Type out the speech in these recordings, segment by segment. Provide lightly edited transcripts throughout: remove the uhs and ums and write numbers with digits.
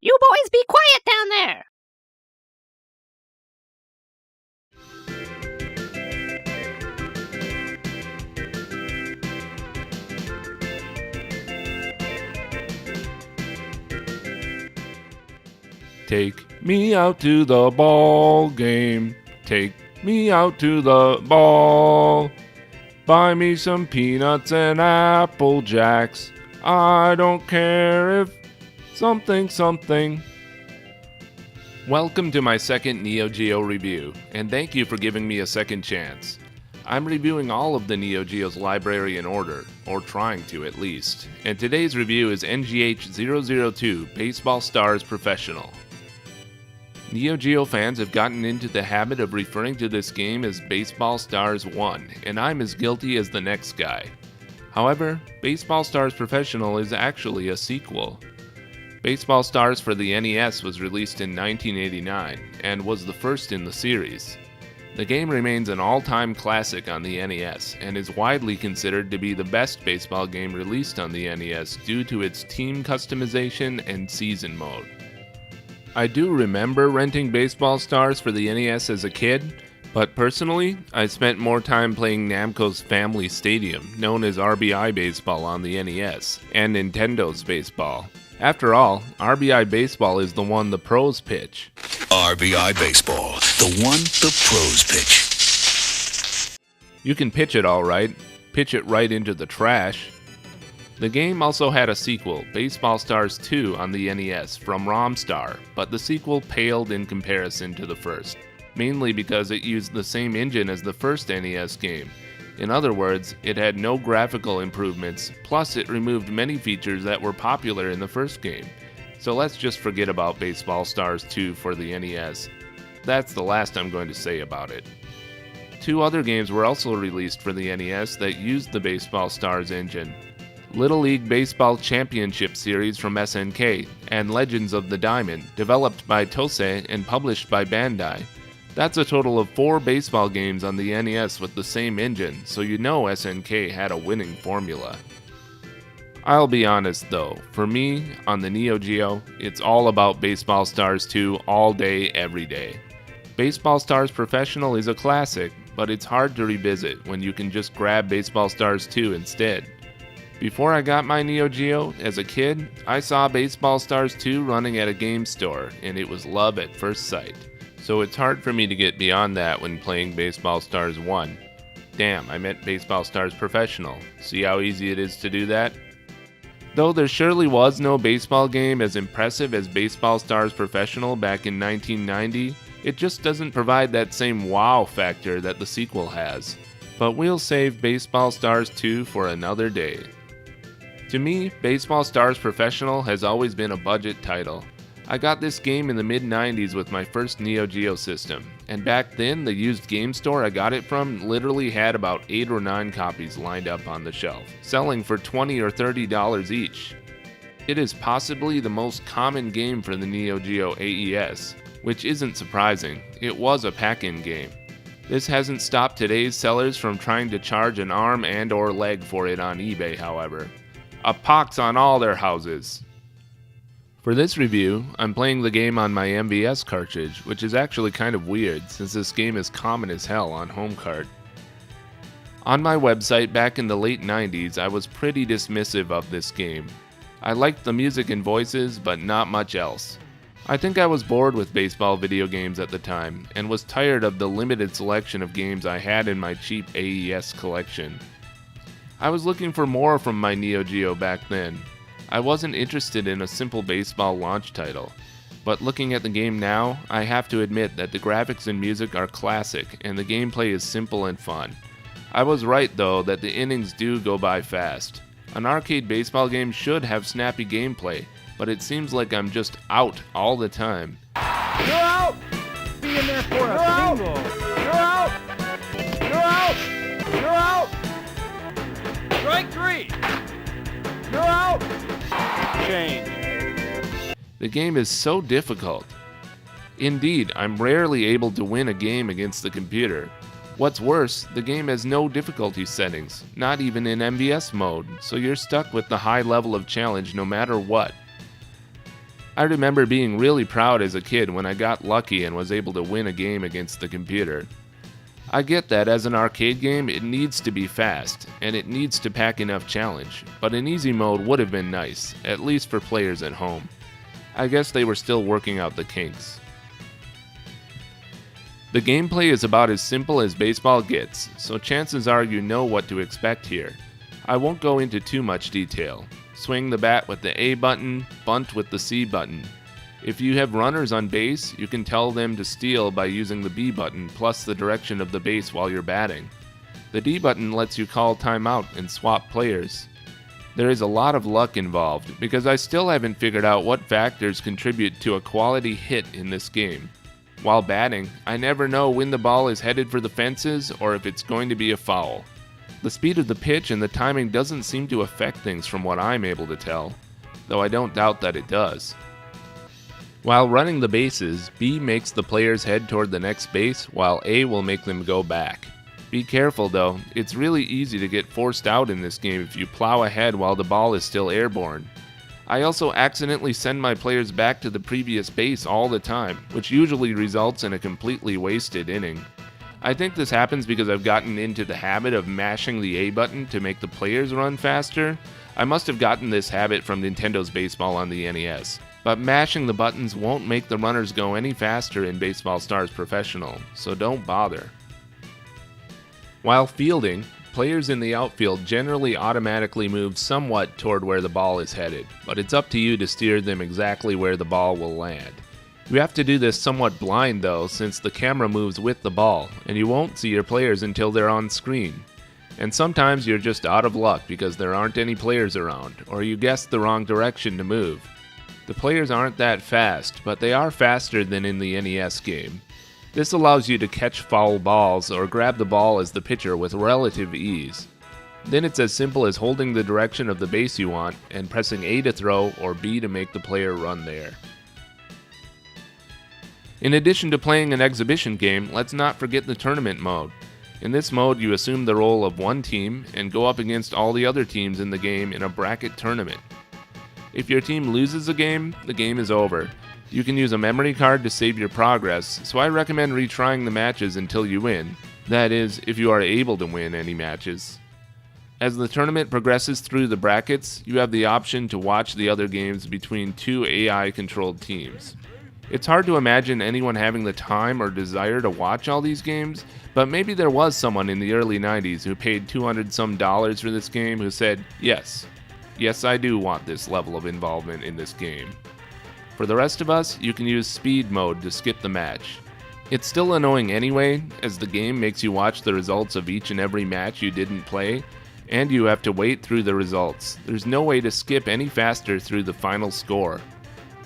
You boys be quiet down there! Take me out to the ball game. Take me out to the ball. Buy me some peanuts and Apple Jacks. I don't care if something. Welcome to my second Neo Geo review, and thank you for giving me a second chance. I'm reviewing all of the Neo Geo's library in order, or trying to at least, and today's review is NGH-002 Baseball Stars Professional. Neo Geo fans have gotten into the habit of referring to this game as Baseball Stars 1, and I'm as guilty as the next guy. However, Baseball Stars Professional is actually a sequel. Baseball Stars for the NES was released in 1989, and was the first in the series. The game remains an all-time classic on the NES, and is widely considered to be the best baseball game released on the NES due to its team customization and season mode. I do remember renting Baseball Stars for the NES as a kid, but personally, I spent more time playing Namco's Family Stadium, known as RBI Baseball on the NES, and Nintendo's Baseball. After all, RBI Baseball is the one the pros pitch. RBI Baseball, the one the pros pitch. You can pitch it alright, pitch it right into the trash. The game also had a sequel, Baseball Stars 2 on the NES from Romstar, but the sequel paled in comparison to the first, mainly because it used the same engine as the first NES game. In other words, it had no graphical improvements, plus it removed many features that were popular in the first game. So let's just forget about Baseball Stars 2 for the NES. That's the last I'm going to say about it. Two other games were also released for the NES that used the Baseball Stars engine. Little League Baseball Championship Series from SNK, and Legends of the Diamond, developed by Tosei and published by Bandai. That's a total of 4 baseball games on the NES with the same engine, so you know SNK had a winning formula. I'll be honest though, for me, on the Neo Geo, it's all about Baseball Stars 2 all day, every day. Baseball Stars Professional is a classic, but it's hard to revisit when you can just grab Baseball Stars 2 instead. Before I got my Neo Geo, as a kid, I saw Baseball Stars 2 running at a game store, and it was love at first sight. So it's hard for me to get beyond that when playing Baseball Stars 1. Damn, I meant Baseball Stars Professional. See how easy it is to do that? Though there surely was no baseball game as impressive as Baseball Stars Professional back in 1990, it just doesn't provide that same wow factor that the sequel has. But we'll save Baseball Stars 2 for another day. To me, Baseball Stars Professional has always been a budget title. I got this game in the mid-90s with my first Neo Geo system, and back then the used game store I got it from literally had about 8 or 9 copies lined up on the shelf, selling for $20 or $30 each. It is possibly the most common game for the Neo Geo AES, which isn't surprising, it was a pack-in game. This hasn't stopped today's sellers from trying to charge an arm and or leg for it on eBay, however. A pox on all their houses. For this review, I'm playing the game on my MVS cartridge, which is actually kind of weird since this game is common as hell on home cart. On my website back in the late 90s, I was pretty dismissive of this game. I liked the music and voices, but not much else. I think I was bored with baseball video games at the time, and was tired of the limited selection of games I had in my cheap AES collection. I was looking for more from my Neo Geo back then. I wasn't interested in a simple baseball launch title, but looking at the game now, I have to admit that the graphics and music are classic and the gameplay is simple and fun. I was right though that the innings do go by fast. An arcade baseball game should have snappy gameplay, but it seems like I'm just out all the time. You're out! Be in there for a single! You're out! You're out! You're out! Strike 3! You're out! Change. The game is so difficult. Indeed, I'm rarely able to win a game against the computer. What's worse, the game has no difficulty settings, not even in MVS mode, so you're stuck with the high level of challenge no matter what. I remember being really proud as a kid when I got lucky and was able to win a game against the computer. I get that as an arcade game it needs to be fast, and it needs to pack enough challenge, but an easy mode would have been nice, at least for players at home. I guess they were still working out the kinks. The gameplay is about as simple as baseball gets, so chances are you know what to expect here. I won't go into too much detail. Swing the bat with the A button, bunt with the C button. If you have runners on base, you can tell them to steal by using the B button plus the direction of the base while you're batting. The D button lets you call timeout and swap players. There is a lot of luck involved because I still haven't figured out what factors contribute to a quality hit in this game. While batting, I never know when the ball is headed for the fences or if it's going to be a foul. The speed of the pitch and the timing doesn't seem to affect things from what I'm able to tell, though I don't doubt that it does. While running the bases, B makes the players head toward the next base while A will make them go back. Be careful though, it's really easy to get forced out in this game if you plow ahead while the ball is still airborne. I also accidentally send my players back to the previous base all the time, which usually results in a completely wasted inning. I think this happens because I've gotten into the habit of mashing the A button to make the players run faster. I must have gotten this habit from Nintendo's baseball on the NES. But mashing the buttons won't make the runners go any faster in Baseball Stars Professional, so don't bother. While fielding, players in the outfield generally automatically move somewhat toward where the ball is headed, but it's up to you to steer them exactly where the ball will land. You have to do this somewhat blind though, since the camera moves with the ball, and you won't see your players until they're on screen. And sometimes you're just out of luck because there aren't any players around, or you guessed the wrong direction to move. The players aren't that fast, but they are faster than in the NES game. This allows you to catch foul balls or grab the ball as the pitcher with relative ease. Then it's as simple as holding the direction of the base you want and pressing A to throw or B to make the player run there. In addition to playing an exhibition game, let's not forget the tournament mode. In this mode, you assume the role of one team and go up against all the other teams in the game in a bracket tournament. If your team loses a game, the game is over. You can use a memory card to save your progress, so I recommend retrying the matches until you win. That is, if you are able to win any matches. As the tournament progresses through the brackets, you have the option to watch the other games between two AI-controlled teams. It's hard to imagine anyone having the time or desire to watch all these games, but maybe there was someone in the early 90s who paid $200-some for this game who said, yes, I do want this level of involvement in this game. For the rest of us, you can use speed mode to skip the match. It's still annoying anyway, as the game makes you watch the results of each and every match you didn't play, and you have to wait through the results. There's no way to skip any faster through the final score.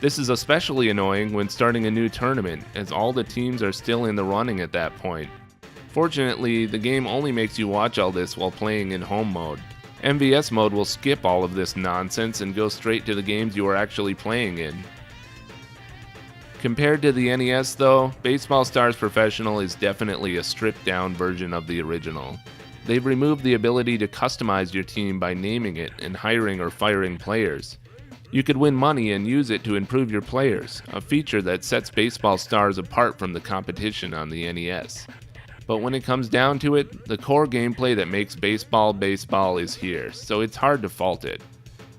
This is especially annoying when starting a new tournament, as all the teams are still in the running at that point. Fortunately, the game only makes you watch all this while playing in home mode. MVS mode will skip all of this nonsense and go straight to the games you are actually playing in. Compared to the NES though, Baseball Stars Professional is definitely a stripped-down version of the original. They've removed the ability to customize your team by naming it and hiring or firing players. You could win money and use it to improve your players, a feature that sets Baseball Stars apart from the competition on the NES. But when it comes down to it, the core gameplay that makes baseball baseball is here, so it's hard to fault it.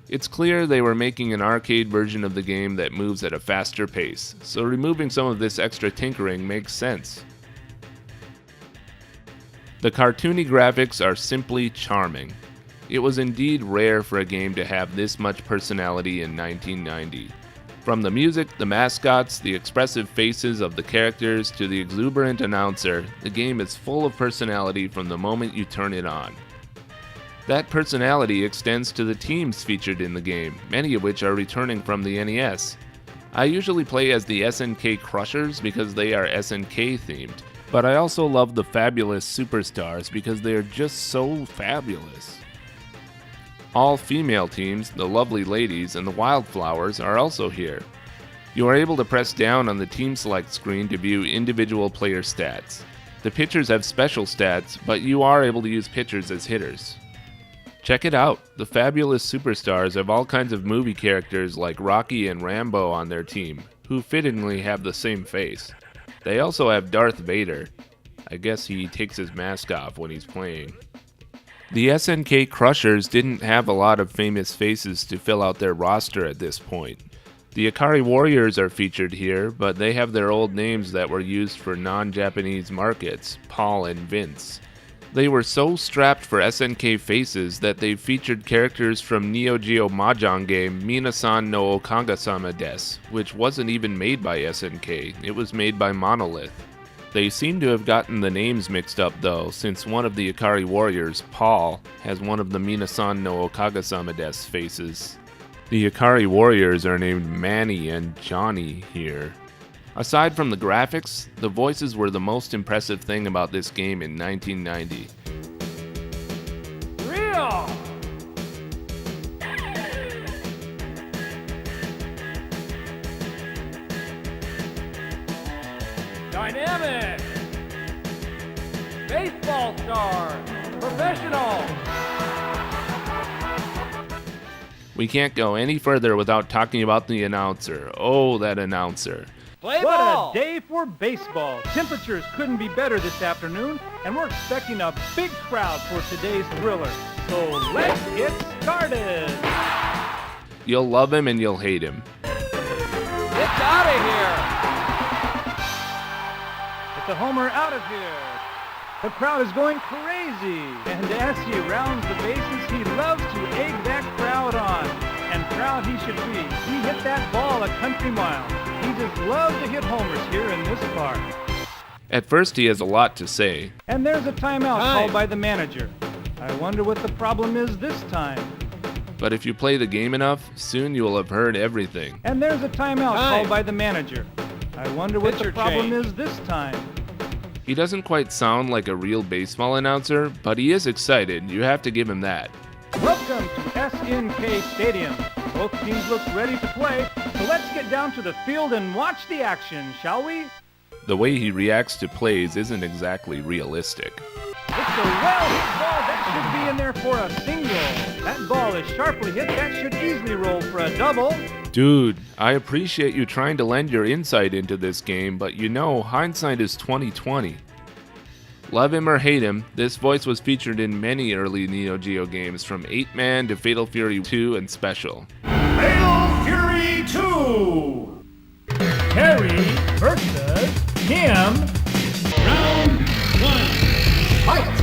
It's clear they were making an arcade version of the game that moves at a faster pace, so removing some of this extra tinkering makes sense. The cartoony graphics are simply charming. It was indeed rare for a game to have this much personality in 1990. From the music, the mascots, the expressive faces of the characters, to the exuberant announcer, the game is full of personality from the moment you turn it on. That personality extends to the teams featured in the game, many of which are returning from the NES. I usually play as the SNK Crushers because they are SNK themed, but I also love the Fabulous Superstars because they are just so fabulous. All female teams, the Lovely Ladies, and the Wildflowers are also here. You are able to press down on the Team Select screen to view individual player stats. The pitchers have special stats, but you are able to use pitchers as hitters. Check it out, the fabulous superstars have all kinds of movie characters like Rocky and Rambo on their team, who fittingly have the same face. They also have Darth Vader. I guess he takes his mask off when he's playing. The SNK Crushers didn't have a lot of famous faces to fill out their roster at this point. The Ikari Warriors are featured here, but they have their old names that were used for non-Japanese markets, Paul and Vince. They were so strapped for SNK faces that they featured characters from Neo Geo Mahjong game Minasan no Okagasama Des, which wasn't even made by SNK, it was made by Monolith. They seem to have gotten the names mixed up though, since one of the Ikari Warriors, Paul, has one of the Minasan no Okagasama Des faces. The Ikari Warriors are named Manny and Johnny here. Aside from the graphics, the voices were the most impressive thing about this game in 1990. Real! Dynamic! Baseball star! Professional! We can't go any further without talking about the announcer. Oh, that announcer. Play ball! What a day for baseball. Temperatures couldn't be better this afternoon, and we're expecting a big crowd for today's thriller. So let's get started. You'll love him and you'll hate him. It's out of here. It's a homer out of here. The crowd is going crazy, and as he rounds the bases, he loves to egg that crowd on. And proud he should be. He hit that ball a country mile. He just loves to hit homers here in this park. At first he has a lot to say. And there's a timeout called by the manager. I wonder what the problem is this time. But if you play the game enough, soon you will have heard everything. And there's a timeout called by the manager. I wonder what the problem is this time. He doesn't quite sound like a real baseball announcer, but he is excited. You have to give him that. Welcome to SNK Stadium. Both teams look ready to play, so let's get down to the field and watch the action, shall we? The way he reacts to plays isn't exactly realistic. It's a well-hit ball. That should be in there for a single. That ball is sharply hit. That should easily roll for a double. Dude, I appreciate you trying to lend your insight into this game, but you know, hindsight is 20/20. Love him or hate him, this voice was featured in many early Neo Geo games from 8-Man to Fatal Fury 2 and Special. Fatal Fury 2! Terry versus Kim. Round 1. Fight!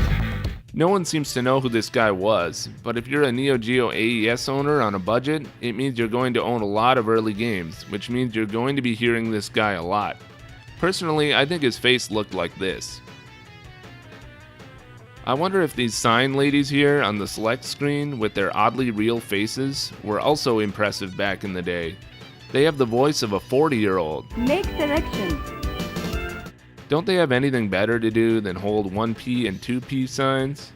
No one seems to know who this guy was, but if you're a Neo Geo AES owner on a budget, it means you're going to own a lot of early games, which means you're going to be hearing this guy a lot. Personally, I think his face looked like this. I wonder if these sign ladies here on the select screen with their oddly real faces were also impressive back in the day. They have the voice of a 40-year-old. Make selection. Don't they have anything better to do than hold 1P and 2P signs?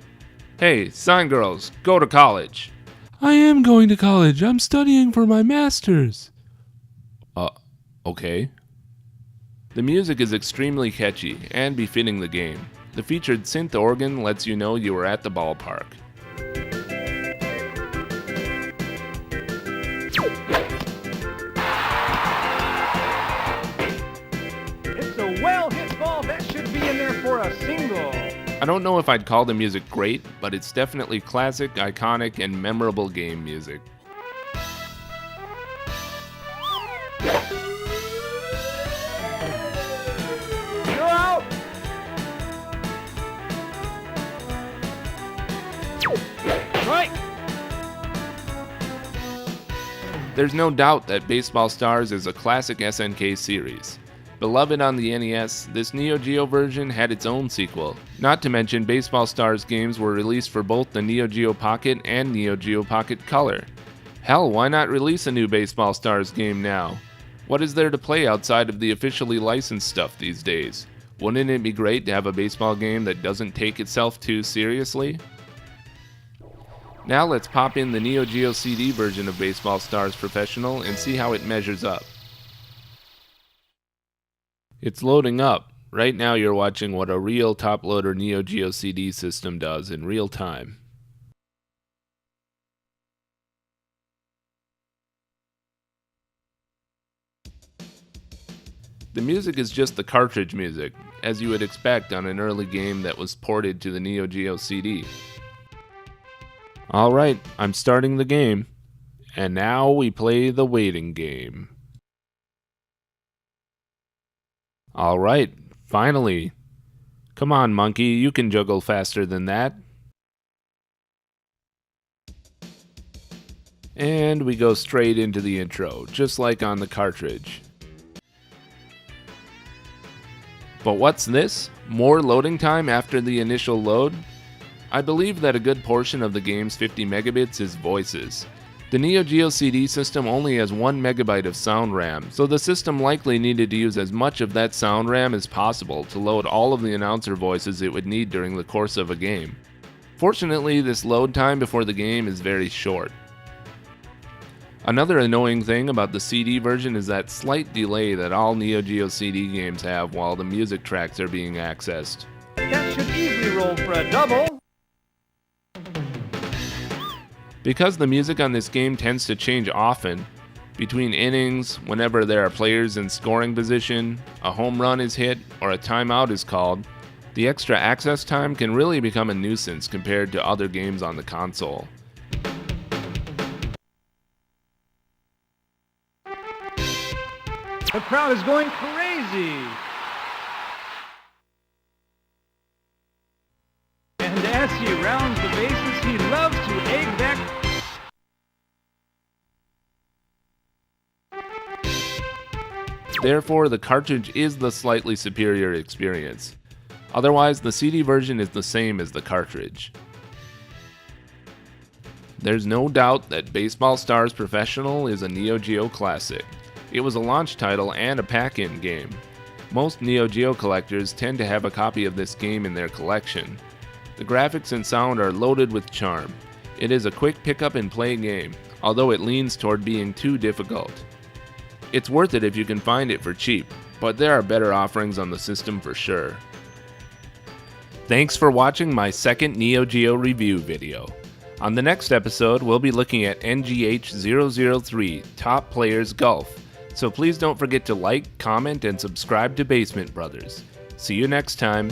Hey, sign girls, go to college. I am going to college. I'm studying for my master's. Okay. The music is extremely catchy and befitting the game. The featured synth organ lets you know you were at the ballpark. It's a well-hit ball. That should be in there for a single. I don't know if I'd call the music great, but it's definitely classic, iconic, and memorable game music. You're out! Strike! There's no doubt that Baseball Stars is a classic SNK series. Beloved on the NES, this Neo Geo version had its own sequel. Not to mention, Baseball Stars games were released for both the Neo Geo Pocket and Neo Geo Pocket Color. Hell, why not release a new Baseball Stars game now? What is there to play outside of the officially licensed stuff these days? Wouldn't it be great to have a baseball game that doesn't take itself too seriously? Now let's pop in the Neo Geo CD version of Baseball Stars Professional and see how it measures up. It's loading up. Right now you're watching what a real top-loader Neo Geo CD system does in real time. The music is just the cartridge music, as you would expect on an early game that was ported to the Neo Geo CD. Alright, I'm starting the game, and now we play the waiting game. Alright, finally. Come on, monkey, you can juggle faster than that. And we go straight into the intro, just like on the cartridge. But what's this? More loading time after the initial load? I believe that a good portion of the game's 50 megabits is voices. The Neo Geo CD system only has 1 megabyte of sound RAM, so the system likely needed to use as much of that sound RAM as possible to load all of the announcer voices it would need during the course of a game. Fortunately, this load time before the game is very short. Another annoying thing about the CD version is that slight delay that all Neo Geo CD games have while the music tracks are being accessed. That should easily roll for a double. Because the music on this game tends to change often, between innings, whenever there are players in scoring position, a home run is hit, or a timeout is called, the extra access time can really become a nuisance compared to other games on the console. The crowd is going crazy. And as he rounds the bases, he loves to egg that. Therefore, the cartridge is the slightly superior experience. Otherwise, the CD version is the same as the cartridge. There's no doubt that Baseball Stars Professional is a Neo Geo classic. It was a launch title and a pack-in game. Most Neo Geo collectors tend to have a copy of this game in their collection. The graphics and sound are loaded with charm. It is a quick pick-up and play game, although it leans toward being too difficult. It's worth it if you can find it for cheap, but there are better offerings on the system for sure. Thanks for watching my second Neo Geo review video. On the next episode, we'll be looking at NGH-003 Top Players Golf. So please don't forget to like, comment, and subscribe to Basement Brothers. See you next time.